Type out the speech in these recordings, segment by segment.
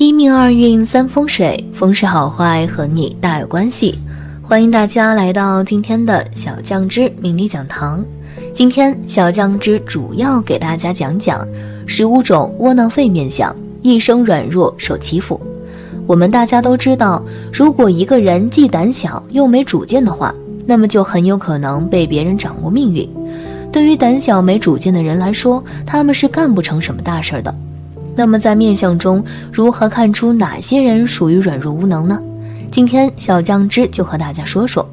一命二运三风水，风水好坏和你大有关系。欢迎大家来到今天的小酱汁命理讲堂。今天小酱汁主要给大家讲讲15种窝囊废面相，一生软弱受欺负。我们大家都知道，如果一个人既胆小又没主见的话，那么就很有可能被别人掌握命运。对于胆小没主见的人来说，他们是干不成什么大事的。那么在面相中，如何看出哪些人属于软弱无能呢？今天小酱汁就和大家说说。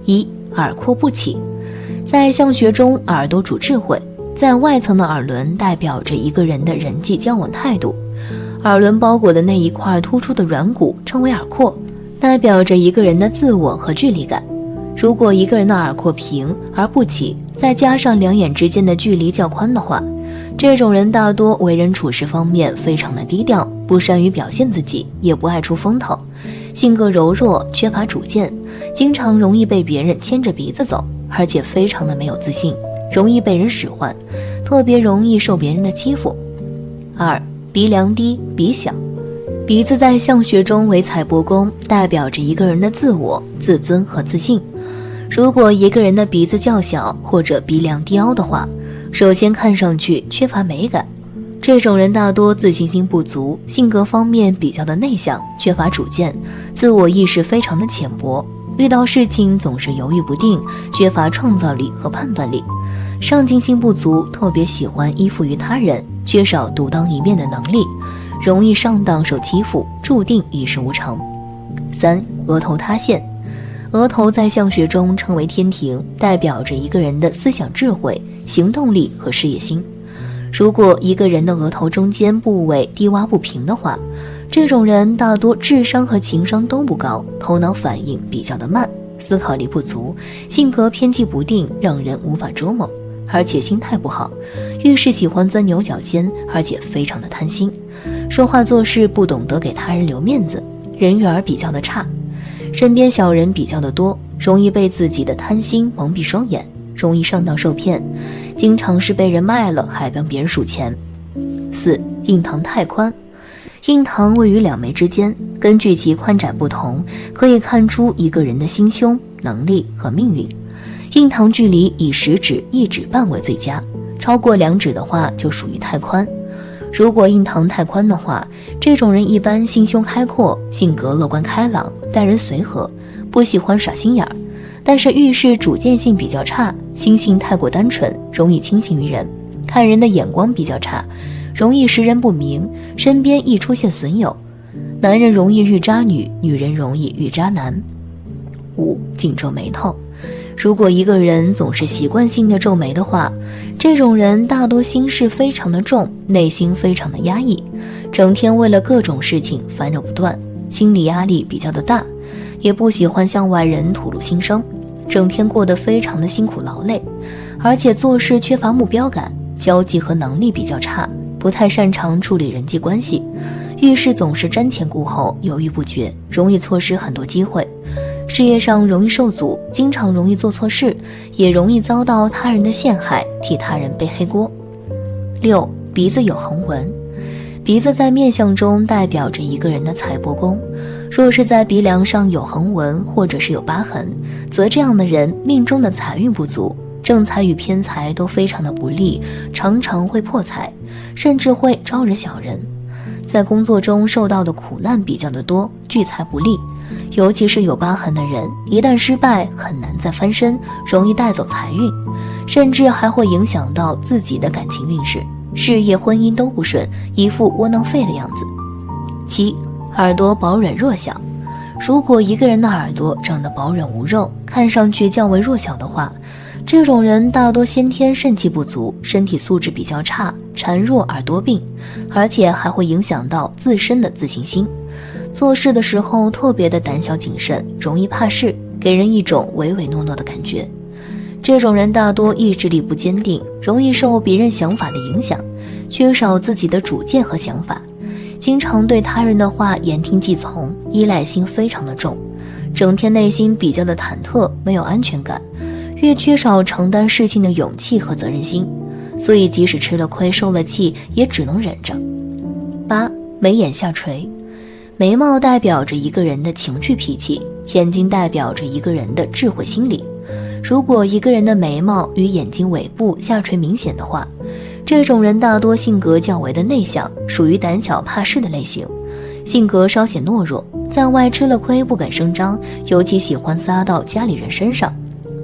1. 耳廓不起。在相学中，耳朵主智慧，在外层的耳轮代表着一个人的人际交往态度，耳轮包裹的那一块突出的软骨称为耳廓，代表着一个人的自我和距离感。如果一个人的耳廓平而不起，再加上两眼之间的距离较宽的话，这种人大多为人处事方面非常的低调，不善于表现自己，也不爱出风头，性格柔弱，缺乏主见，经常容易被别人牵着鼻子走，而且非常的没有自信，容易被人使唤，特别容易受别人的欺负。2. 鼻梁低，鼻小。鼻子在相学中为财帛宫，代表着一个人的自我、自尊和自信。如果一个人的鼻子较小或者鼻梁低凹的话，首先看上去缺乏美感，这种人大多自信心不足，性格方面比较的内向，缺乏主见，自我意识非常的浅薄，遇到事情总是犹豫不定，缺乏创造力和判断力，上进心不足，特别喜欢依附于他人，缺少独当一面的能力，容易上当受欺负，注定一事无成。3. 额头塌陷。额头在相学中称为天庭，代表着一个人的思想智慧、行动力和事业心。如果一个人的额头中间部位低洼不平的话，这种人大多智商和情商都不高，头脑反应比较的慢，思考力不足，性格偏激不定，让人无法捉摸，而且心态不好，遇事喜欢钻牛角尖，而且非常的贪心，说话做事不懂得给他人留面子，人缘比较的差，身边小人比较的多，容易被自己的贪心蒙蔽双眼，容易上当受骗，经常是被人卖了还帮别人数钱。4. 印堂太宽。印堂位于两眉之间，根据其宽窄不同，可以看出一个人的心胸、能力和命运。印堂距离以食指、1指半为最佳，超过2指的话就属于太宽。如果印堂太宽的话，这种人一般心胸开阔，性格乐观开朗，待人随和，不喜欢耍心眼儿，但是遇事主见性比较差，心性太过单纯，容易轻信于人，看人的眼光比较差，容易识人不明，身边易出现损友，男人容易遇渣女，女人容易遇渣男。5. 紧皱眉头。如果一个人总是习惯性的皱眉的话，这种人大多心事非常的重，内心非常的压抑，整天为了各种事情烦扰不断，心理压力比较的大，也不喜欢向外人吐露心声，整天过得非常的辛苦劳累，而且做事缺乏目标感，交际和能力比较差，不太擅长处理人际关系，遇事总是瞻前顾后，犹豫不决，容易错失很多机会，事业上容易受阻，经常容易做错事，也容易遭到他人的陷害，替他人背黑锅。6. 鼻子有横纹。鼻子在面相中代表着一个人的财帛宫，若是在鼻梁上有横纹或者是有疤痕，则这样的人命中的财运不足，正财与偏财都非常的不利，常常会破财，甚至会招惹小人，在工作中受到的苦难比较的多，聚财不利，尤其是有疤痕的人，一旦失败很难再翻身，容易带走财运，甚至还会影响到自己的感情运势，事业婚姻都不顺，一副窝囊废的样子。7. 耳朵薄软弱小。如果一个人的耳朵长得薄软无肉，看上去较为弱小的话，这种人大多先天肾气不足，身体素质比较差，孱弱而多病，而且还会影响到自身的自信心，做事的时候特别的胆小谨慎，容易怕事，给人一种唯唯诺诺的感觉。这种人大多意志力不坚定，容易受别人想法的影响，缺少自己的主见和想法，经常对他人的话言听计从，依赖心非常的重，整天内心比较的忐忑，没有安全感，越缺少承担事情的勇气和责任心，所以即使吃了亏受了气也只能忍着。8. 眉眼下垂。眉毛代表着一个人的情绪脾气，眼睛代表着一个人的智慧心理。如果一个人的眉毛与眼睛尾部下垂明显的话，这种人大多性格较为的内向，属于胆小怕事的类型，性格稍显懦弱，在外吃了亏不敢声张，尤其喜欢撒到家里人身上，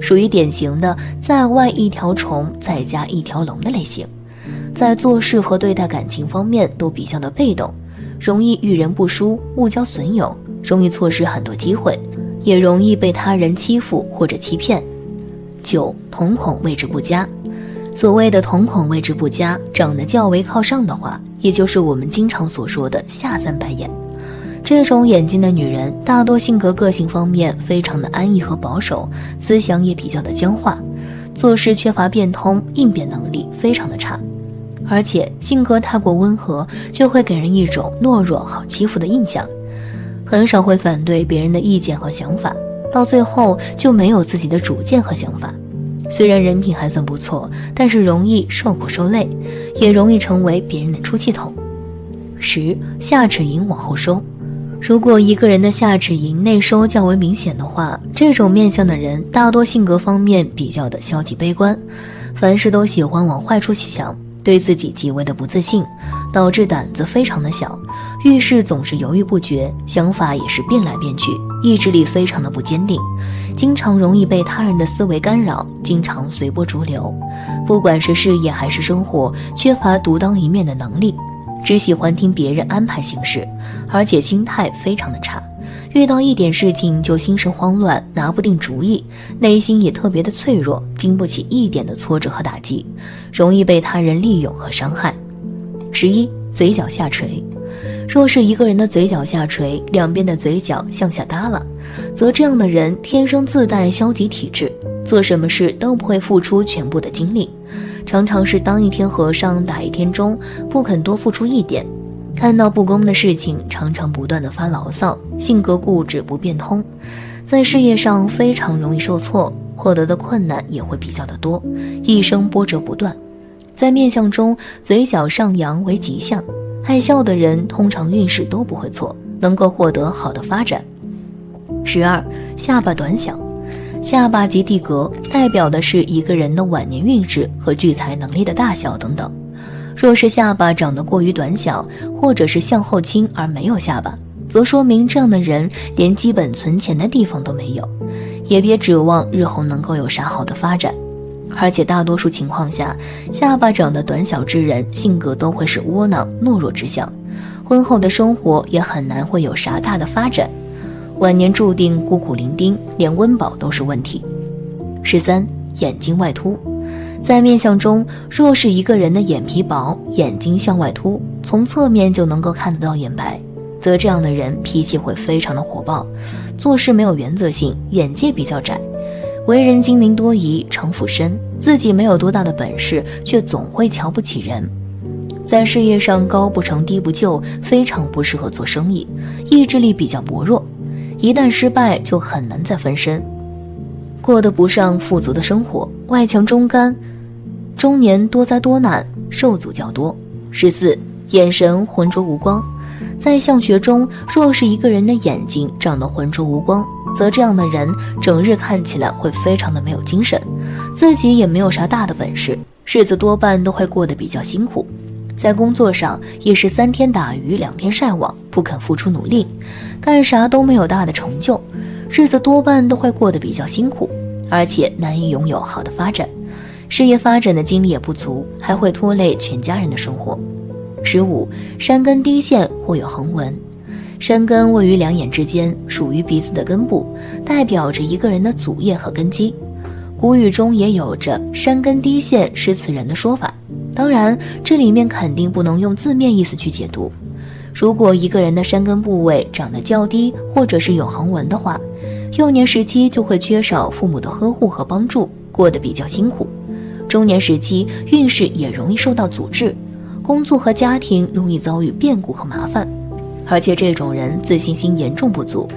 属于典型的在外一条虫，在家一条龙的类型。在做事和对待感情方面都比较的被动，容易遇人不淑，误交损友，容易错失很多机会，也容易被他人欺负或者欺骗。9. 瞳孔位置不佳。所谓的瞳孔位置不佳，长得较为靠上的话，也就是我们经常所说的下三白眼。这种眼睛的女人大多性格个性方面非常的安逸和保守，思想也比较的僵化，做事缺乏变通，应变能力非常的差，而且性格太过温和，就会给人一种懦弱好欺负的印象，很少会反对别人的意见和想法，到最后就没有自己的主见和想法。虽然人品还算不错，但是容易受苦受累，也容易成为别人的出气筒。10. 下齿龈往后收。如果一个人的下齿龈内收较为明显的话，这种面相的人大多性格方面比较的消极悲观，凡事都喜欢往坏处去想，对自己极为的不自信，导致胆子非常的小，遇事总是犹豫不决，想法也是变来变去，意志力非常的不坚定，经常容易被他人的思维干扰，经常随波逐流，不管是事业还是生活，缺乏独当一面的能力，只喜欢听别人安排行事，而且心态非常的差，遇到一点事情就心神慌乱，拿不定主意，内心也特别的脆弱，经不起一点的挫折和打击，容易被他人利用和伤害。11. 嘴角下垂。若是一个人的嘴角下垂，两边的嘴角向下耷拉，则这样的人天生自带消极体质，做什么事都不会付出全部的精力，常常是当一天和尚打一天钟，不肯多付出一点，看到不公的事情常常不断的发牢骚，性格固执不变通，在事业上非常容易受挫，获得的困难也会比较的多，一生波折不断。在面相中，嘴角上扬为吉相，爱笑的人通常运势都不会错，能够获得好的发展。12. 下巴短小。下巴及地格代表的是一个人的晚年运势和聚财能力的大小等等。若是下巴长得过于短小，或者是向后倾而没有下巴，则说明这样的人连基本存钱的地方都没有，也别指望日后能够有啥好的发展。而且大多数情况下，下巴长得短小之人性格都会是窝囊懦弱之相，婚后的生活也很难会有啥大的发展，晚年注定孤苦伶仃，连温饱都是问题。13. 眼睛外凸。在面相中，若是一个人的眼皮薄，眼睛向外凸，从侧面就能够看得到眼白，则这样的人脾气会非常的火爆，做事没有原则性，眼界比较窄，为人精明多疑，城府深，自己没有多大的本事，却总会瞧不起人，在事业上高不成低不就，非常不适合做生意，意志力比较薄弱，一旦失败就很难再翻身，过得不上富足的生活，外强中干，中年多灾多难，受阻较多。14. 眼神浑浊无光。在相学中，若是一个人的眼睛长得浑浊无光，则这样的人整日看起来会非常的没有精神，自己也没有啥大的本事，日子多半都会过得比较辛苦，在工作上也是3天打鱼2天晒网，不肯付出努力，干啥都没有大的成就，日子多半都会过得比较辛苦，而且难以拥有好的发展，事业发展的精力也不足，还会拖累全家人的生活。15. 山根低陷或有横纹。山根位于两眼之间，属于鼻子的根部，代表着一个人的祖业和根基。古语中也有着山根低陷是此人的说法，当然这里面肯定不能用字面意思去解读。如果一个人的山根部位长得较低，或者是有横纹的话，幼年时期就会缺少父母的呵护和帮助，过得比较辛苦，中年时期运势也容易受到阻滞，工作和家庭容易遭遇变故和麻烦，而且这种人自信心严重不足，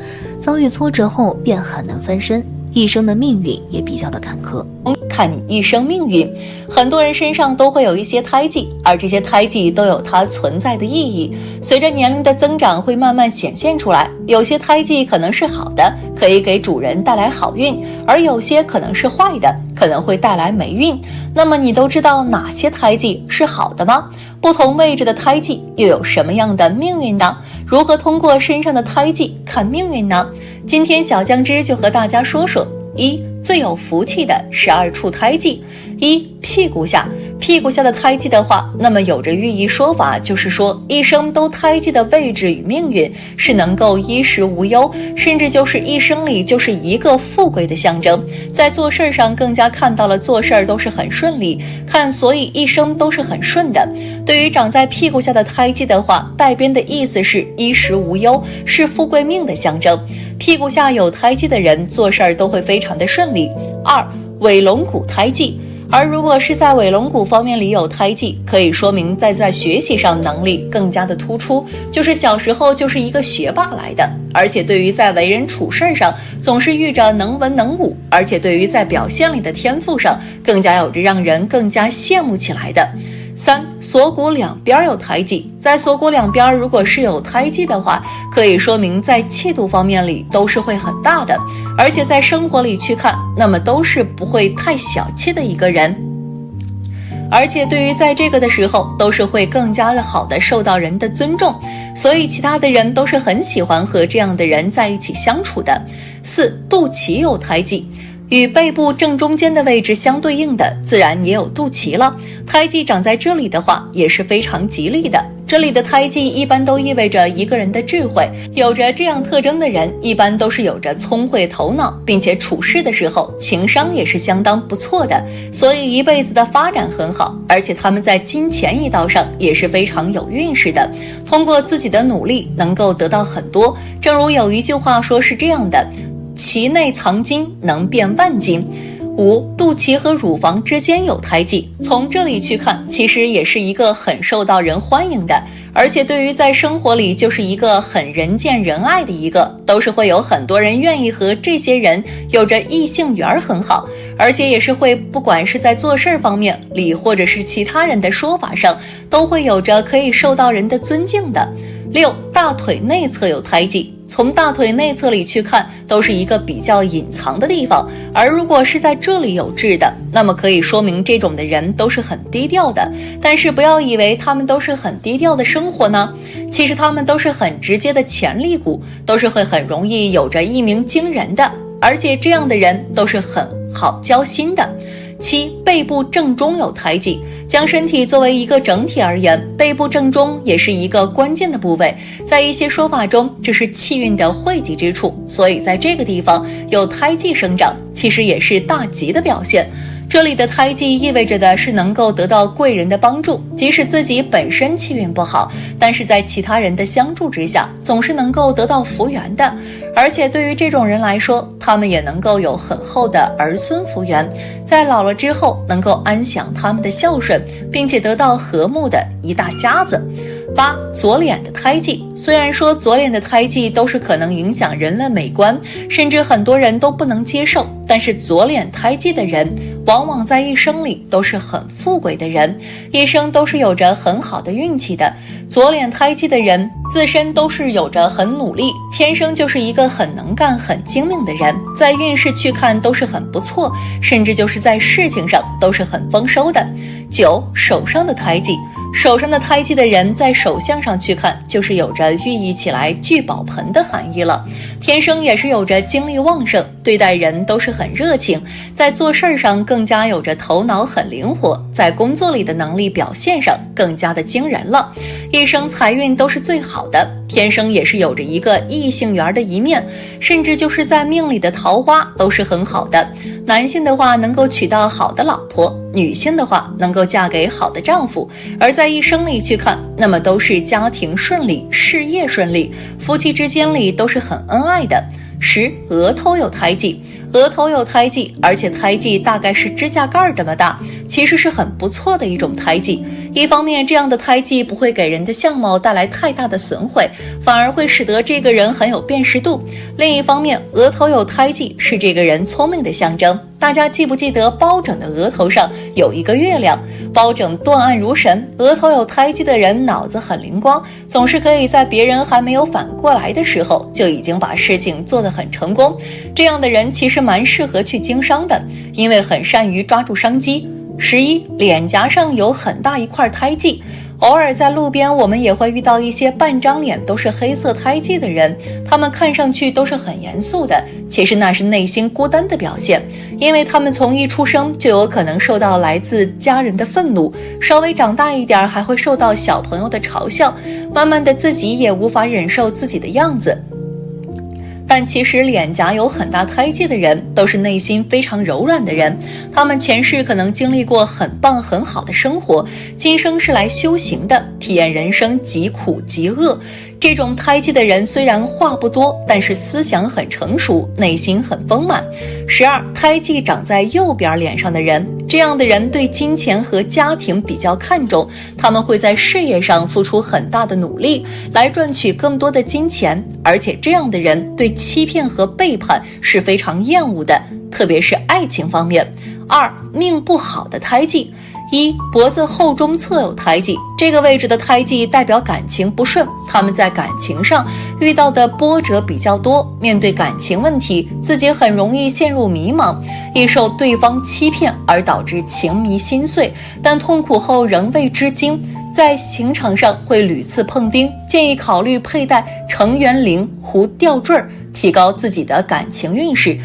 遭遇挫折后便很难翻身，一生的命运也比较的坎坷。看你一生命运，很多人身上都会有一些胎记，而这些胎记都有它存在的意义，随着年龄的增长会慢慢显现出来。有些胎记可能是好的，可以给主人带来好运，而有些可能是坏的，可能会带来霉运。那么你都知道哪些胎记是好的吗？不同位置的胎记又有什么样的命运呢？如何通过身上的胎记看命运呢？今天小酱汁就和大家说说最有福气的12处胎记。屁股下的胎记的话，那么有着寓意说法，就是说一生都胎记的位置与命运是能够衣食无忧，甚至就是一生里就是一个富贵的象征。在做事上更加看到了做事都是很顺利，所以一生都是很顺的。对于长在屁股下的胎记的话，带边的意思是衣食无忧，是富贵命的象征。屁股下有胎记的人做事都会非常的顺利。尾龙骨胎记，而如果是在尾龙骨方面里有胎记，可以说明在学习上能力更加的突出，就是小时候就是一个学霸来的，而且对于在为人处事上总是遇着能文能武，而且对于在表现里的天赋上更加有着让人更加羡慕起来的。锁骨两边有胎记，在锁骨两边如果是有胎记的话，可以说明在气度方面里都是会很大的，而且在生活里去看，那么都是不会太小气的一个人，而且对于在这个的时候都是会更加的好的受到人的尊重，所以其他的人都是很喜欢和这样的人在一起相处的。肚脐有胎记，与背部正中间的位置相对应的，自然也有肚脐了。胎记长在这里的话，也是非常吉利的。这里的胎记一般都意味着一个人的智慧，有着这样特征的人，一般都是有着聪慧头脑，并且处事的时候情商也是相当不错的，所以一辈子的发展很好。而且他们在金钱一道上也是非常有运势的，通过自己的努力能够得到很多。正如有一句话说是这样的，其内藏金，能变万金。肚脐和乳房之间有胎记，从这里去看，其实也是一个很受到人欢迎的，而且对于在生活里就是一个很人见人爱的一个，都是会有很多人愿意和这些人有着异性缘很好，而且也是会不管是在做事方面里，或者是其他人的说法上，都会有着可以受到人的尊敬的。大腿内侧有胎记，从大腿内侧里去看，都是一个比较隐藏的地方，而如果是在这里有痣的，那么可以说明这种的人都是很低调的。但是不要以为他们都是很低调的生活呢，其实他们都是很直接的潜力股，都是会很容易有着一鸣惊人的，而且这样的人都是很好交心的。背部正中有胎记，将身体作为一个整体而言，背部正中也是一个关键的部位，在一些说法中这是气运的汇集之处，所以在这个地方有胎记生长，其实也是大吉的表现。这里的胎记意味着的是能够得到贵人的帮助，即使自己本身气运不好，但是在其他人的相助之下，总是能够得到福缘的。而且对于这种人来说，他们也能够有很厚的儿孙福缘，在老了之后能够安享他们的孝顺，并且得到和睦的一大家子。左脸的胎记，虽然说左脸的胎记都是可能影响人的美观，甚至很多人都不能接受，但是左脸胎记的人往往在一生里都是很富贵的人，一生都是有着很好的运气的。左脸胎记的人自身都是有着很努力，天生就是一个很能干很精明的人，在运势去看都是很不错，甚至就是在事情上都是很丰收的。手上的胎记，手上的胎记的人在手相上去看，就是有着寓意起来聚宝盆的含义了，天生也是有着精力旺盛，对待人都是很热情，在做事上更加有着头脑很灵活，在工作里的能力表现上更加的惊人了，一生财运都是最好的，天生也是有着一个异性缘的一面，甚至就是在命里的桃花都是很好的。男性的话能够娶到好的老婆，女性的话能够嫁给好的丈夫，而在一生里去看，那么都是家庭顺利，事业顺利，夫妻之间里都是很恩爱的。额头有胎记，额头有胎记，而且胎记大概是指甲盖这么大，其实是很不错的一种胎记。一方面，这样的胎记不会给人的相貌带来太大的损毁，反而会使得这个人很有辨识度。另一方面，额头有胎记是这个人聪明的象征。大家记不记得包拯的额头上有一个月亮？包拯断案如神，额头有胎记的人脑子很灵光，总是可以在别人还没有反过来的时候就已经把事情做得很成功。这样的人其实蛮适合去经商的，因为很善于抓住商机。11. 脸颊上有很大一块胎记。偶尔在路边我们也会遇到一些半张脸都是黑色胎记的人，他们看上去都是很严肃的，其实那是内心孤单的表现，因为他们从一出生就有可能受到来自家人的愤怒，稍微长大一点还会受到小朋友的嘲笑，慢慢的自己也无法忍受自己的样子。但其实脸颊有很大胎记的人都是内心非常柔软的人，他们前世可能经历过很棒很好的生活，今生是来修行的，体验人生极苦极恶。这种胎记的人虽然话不多，但是思想很成熟，内心很丰满。12. 胎记长在右边脸上的人，这样的人对金钱和家庭比较看重，他们会在事业上付出很大的努力来赚取更多的金钱，而且这样的人对欺骗和背叛是非常厌恶的，特别是爱情方面。2. 命不好的胎记。1. 脖子后中侧有胎记，这个位置的胎记代表感情不顺，他们在感情上遇到的波折比较多，面对感情问题，自己很容易陷入迷茫，易受对方欺骗而导致情迷心碎，但痛苦后仍未知惊，在情场上会屡次碰钉，建议考虑佩戴成元铃、胡吊坠，提高自己的感情运势，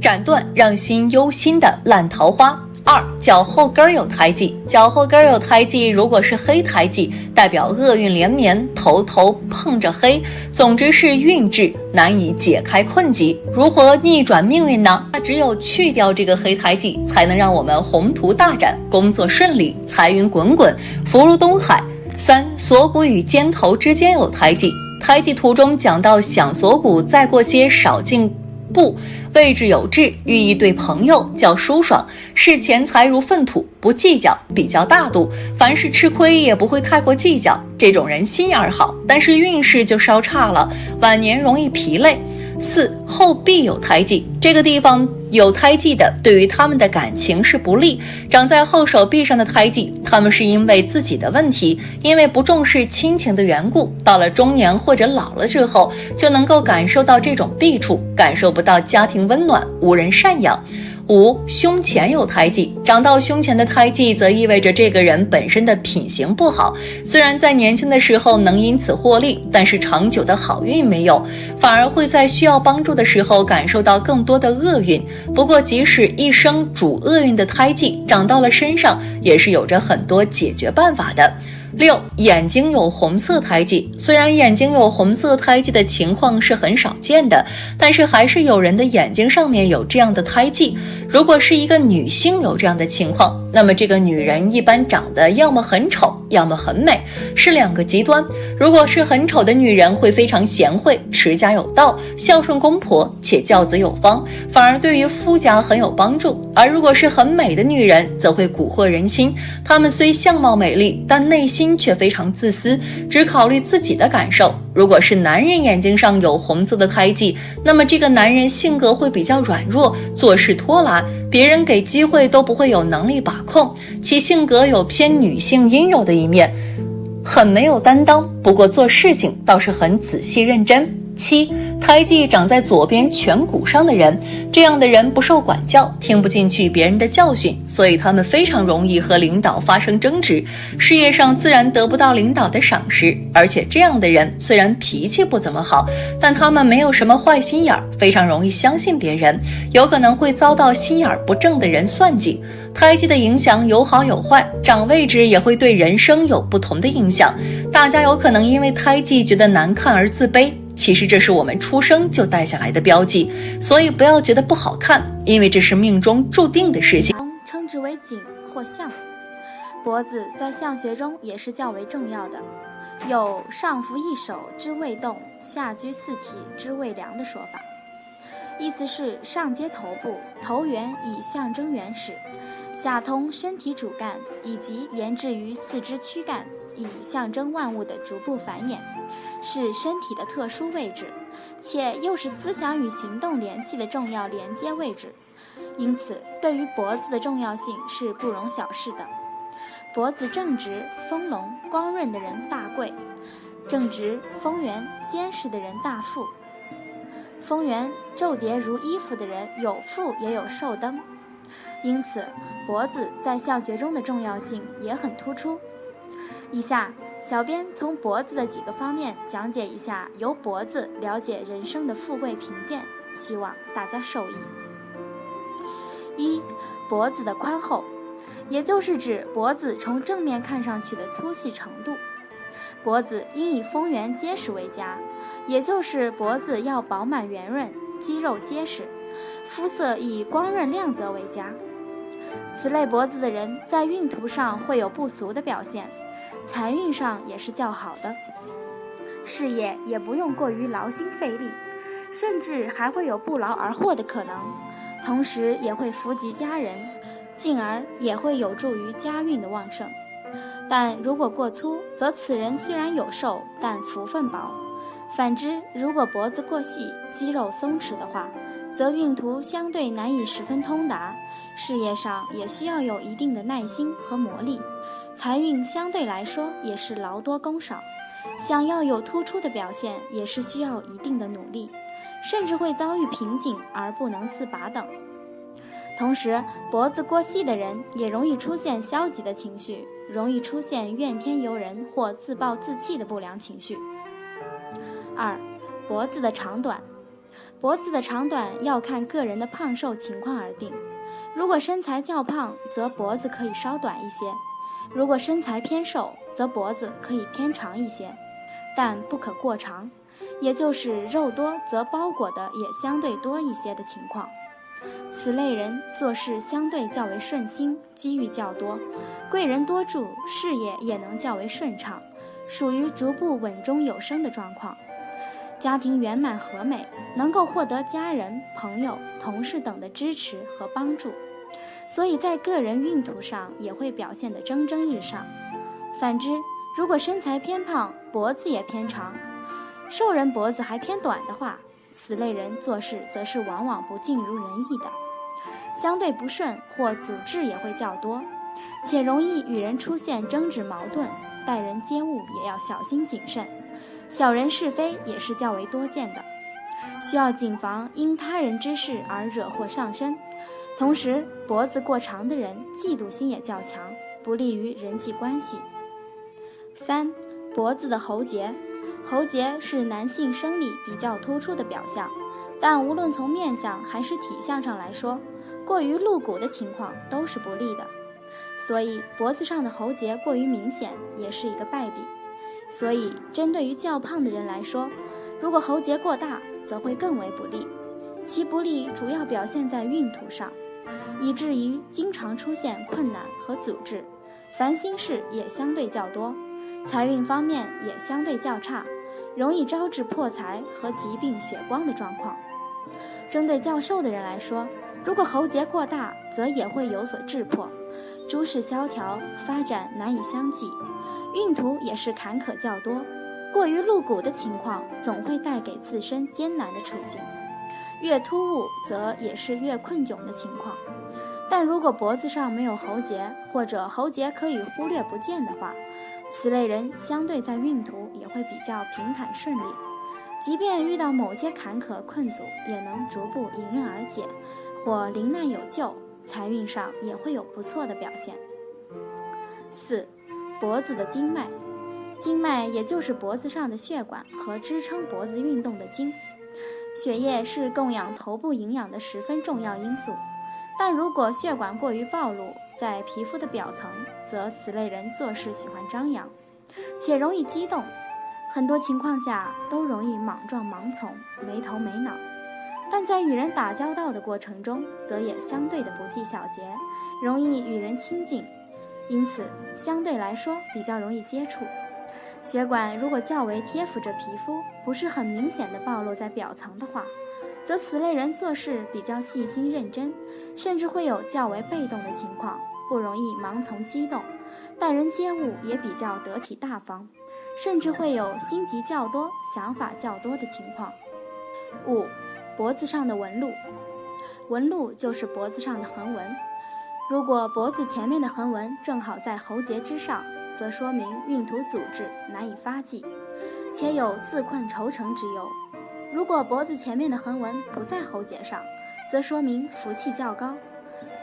斩断让心忧心的烂桃花。2. 脚后跟有胎记，脚后跟有胎记，如果是黑胎记，代表厄运连绵，头碰着黑，总之是运质难以解开困局。如何逆转命运呢？那只有去掉这个黑胎记，才能让我们宏图大展，工作顺利，财运滚滚，福如东海。3. 锁骨与肩头之间有胎记，胎记图中讲到想锁骨再过些少进步，位置有致，寓意对朋友较舒爽，视钱财如粪土，不计较，比较大度，凡事吃亏也不会太过计较，这种人心眼好，但是运势就稍差了，晚年容易疲累。4. 后臂有胎记，这个地方有胎记的，对于他们的感情是不利。长在后手臂上的胎记，他们是因为自己的问题，因为不重视亲情的缘故，到了中年或者老了之后，就能够感受到这种弊处，感受不到家庭温暖，无人赡养。5. 胸前有胎记，长到胸前的胎记则意味着这个人本身的品行不好，虽然在年轻的时候能因此获利，但是长久的好运没有，反而会在需要帮助的时候感受到更多的厄运。不过即使一生主厄运的胎记长到了身上，也是有着很多解决办法的。6. 眼睛有红色胎记，虽然眼睛有红色胎记的情况是很少见的，但是还是有人的眼睛上面有这样的胎记。如果是一个女性有这样的情况，那么这个女人一般长得要么很丑，要么很美，是两个极端。如果是很丑的女人，会非常贤惠，持家有道，孝顺公婆，且教子有方，反而对于夫家很有帮助。而如果是很美的女人，则会蛊惑人心，她们虽相貌美丽，但内心却非常自私，只考虑自己的感受。如果是男人眼睛上有红色的胎记，那么这个男人性格会比较软弱，做事拖拉，别人给机会都不会有能力把控，其性格有偏女性阴柔的一面，很没有担当，不过做事情倒是很仔细认真。7. 胎记长在左边颧骨上的人，这样的人不受管教，听不进去别人的教训，所以他们非常容易和领导发生争执，事业上自然得不到领导的赏识。而且这样的人虽然脾气不怎么好，但他们没有什么坏心眼，非常容易相信别人，有可能会遭到心眼不正的人算计。胎记的影响有好有坏，长位置也会对人生有不同的影响。大家有可能因为胎记觉得难看而自卑，其实这是我们出生就带下来的标记，所以不要觉得不好看，因为这是命中注定的事情。称之为颈或项，脖子在相学中也是较为重要的，有上浮一手之谓动，下居四体之谓量的说法。意思是上接头部，头缘以象征原始，下通身体主干，以及延至于四肢躯干，以象征万物的逐步繁衍，是身体的特殊位置，且又是思想与行动联系的重要连接位置。因此，对于脖子的重要性是不容小视的。脖子正直、丰隆、光润的人大贵，正直、丰圆、坚实的人大富，丰圆、皱叠如衣服的人有富也有寿登。因此，脖子在相学中的重要性也很突出。以下，小编从脖子的几个方面讲解一下由脖子了解人生的富贵贫贱，希望大家受益。一、脖子的宽厚，也就是指脖子从正面看上去的粗细程度。脖子应以丰圆结实为佳，也就是脖子要饱满圆润，肌肉结实，肤色以光润亮泽为佳。此类脖子的人在运途上会有不俗的表现，财运上也是较好的，事业也不用过于劳心费力，甚至还会有不劳而获的可能，同时也会福及家人，进而也会有助于家运的旺盛。但如果过粗，则此人虽然有寿，但福分薄；反之，如果脖子过细，肌肉松弛的话，则运途相对难以十分通达，事业上也需要有一定的耐心和磨砺，财运相对来说也是劳多功少，想要有突出的表现，也是需要一定的努力，甚至会遭遇瓶颈而不能自拔等。同时，脖子过细的人也容易出现消极的情绪，容易出现怨天尤人或自暴自弃的不良情绪。二、脖子的长短。脖子的长短要看个人的胖瘦情况而定，如果身材较胖，则脖子可以稍短一些；如果身材偏瘦，则脖子可以偏长一些，但不可过长，也就是肉多则包裹的也相对多一些的情况。此类人做事相对较为顺心，机遇较多，贵人多助，事业也能较为顺畅，属于逐步稳中有升的状况。家庭圆满和美，能够获得家人、朋友、同事等的支持和帮助，所以在个人运途上也会表现得蒸蒸日上。反之，如果身材偏胖，脖子也偏长，瘦人脖子还偏短的话，此类人做事则是往往不尽如人意的，相对不顺或阻滞也会较多，且容易与人出现争执矛盾，待人接物也要小心谨慎，小人是非也是较为多见的，需要谨防因他人之事而惹祸上身。同时，脖子过长的人嫉妒心也较强，不利于人际关系。三、脖子的喉结。喉结是男性生理比较突出的表象，但无论从面相还是体相上来说，过于露骨的情况都是不利的，所以脖子上的喉结过于明显也是一个败笔。所以针对于较胖的人来说，如果喉结过大，则会更为不利，其不利主要表现在运途上，以至于经常出现困难和阻滞，烦心事也相对较多，财运方面也相对较差，容易招致破财和疾病血光的状况。针对较瘦的人来说，如果喉结过大，则也会有所质破，诸事萧条，发展难以相继，运途也是坎坷较多，过于露骨的情况总会带给自身艰难的处境，越突兀则也是越困窘的情况。但如果脖子上没有喉结，或者喉结可以忽略不见的话，此类人相对在运途也会比较平坦顺利，即便遇到某些坎坷困阻，也能逐步迎刃而解，或临难有救，财运上也会有不错的表现。四、脖子的经脉。经脉也就是脖子上的血管和支撑脖子运动的筋，血液是供养头部营养的十分重要因素，但如果血管过于暴露在皮肤的表层，则此类人做事喜欢张扬，且容易激动，很多情况下都容易莽撞盲从，没头没脑，但在与人打交道的过程中，则也相对的不计小节，容易与人亲近，因此相对来说比较容易接触。血管如果较为贴附着皮肤，不是很明显的暴露在表层的话，则此类人做事比较细心认真，甚至会有较为被动的情况，不容易盲从激动，待人接物也比较得体大方，甚至会有心急较多、想法较多的情况。5. 脖子上的纹路。纹路就是脖子上的横纹，如果脖子前面的横纹正好在喉结之上，则说明运途阻滞，难以发迹，且有自困愁成之忧。如果脖子前面的横纹不在喉结上，则说明福气较高，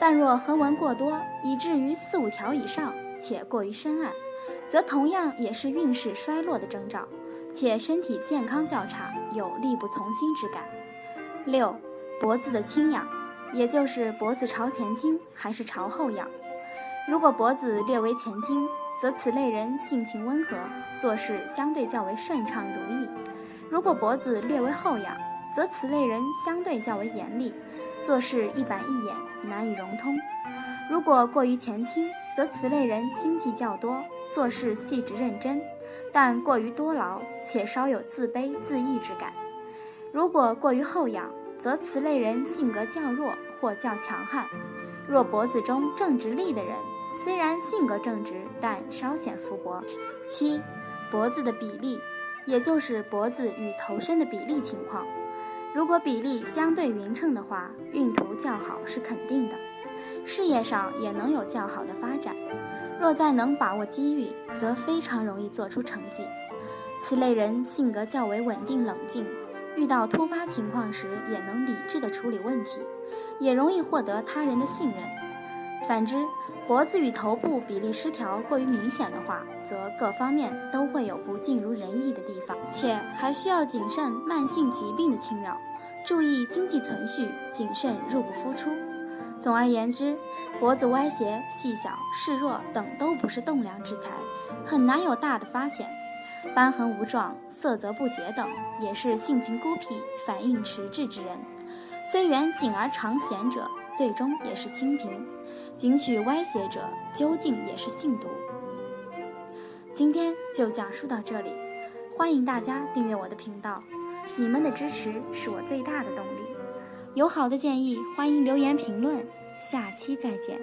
但若横纹过多，以至于4、5条以上，且过于深暗，则同样也是运势衰落的征兆，且身体健康较差，有力不从心之感。6. 脖子的倾仰，也就是脖子朝前倾还是朝后仰。如果脖子略为前倾，则此类人性情温和，做事相对较为顺畅如意；如果脖子略为后仰，则此类人相对较为严厉，做事一板一眼，难以融通；如果过于前倾，则此类人心计较多，做事细致认真，但过于多劳，且稍有自卑自义之感；如果过于后仰，则此类人性格较弱或较强悍。若脖子中正直立的人，虽然性格正直，但稍显浮薄。7. 脖子的比例，也就是脖子与头身的比例情况。如果比例相对匀称的话，运途较好是肯定的，事业上也能有较好的发展。若再能把握机遇，则非常容易做出成绩。此类人性格较为稳定冷静，遇到突发情况时也能理智地处理问题，也容易获得他人的信任。反之，脖子与头部比例失调过于明显的话，则各方面都会有不尽如人意的地方，且还需要谨慎慢性疾病的侵扰，注意经济存续，谨慎入不敷出。总而言之，脖子歪斜、细小、示弱等都不是栋梁之材，很难有大的发现。斑痕无状、色泽不洁等，也是性情孤僻、反应迟滞之人。虽缘谨而常闲者，最终也是清贫；仅取歪斜者，究竟也是性毒。今天就讲述到这里，欢迎大家订阅我的频道，你们的支持是我最大的动力。有好的建议，欢迎留言评论，下期再见。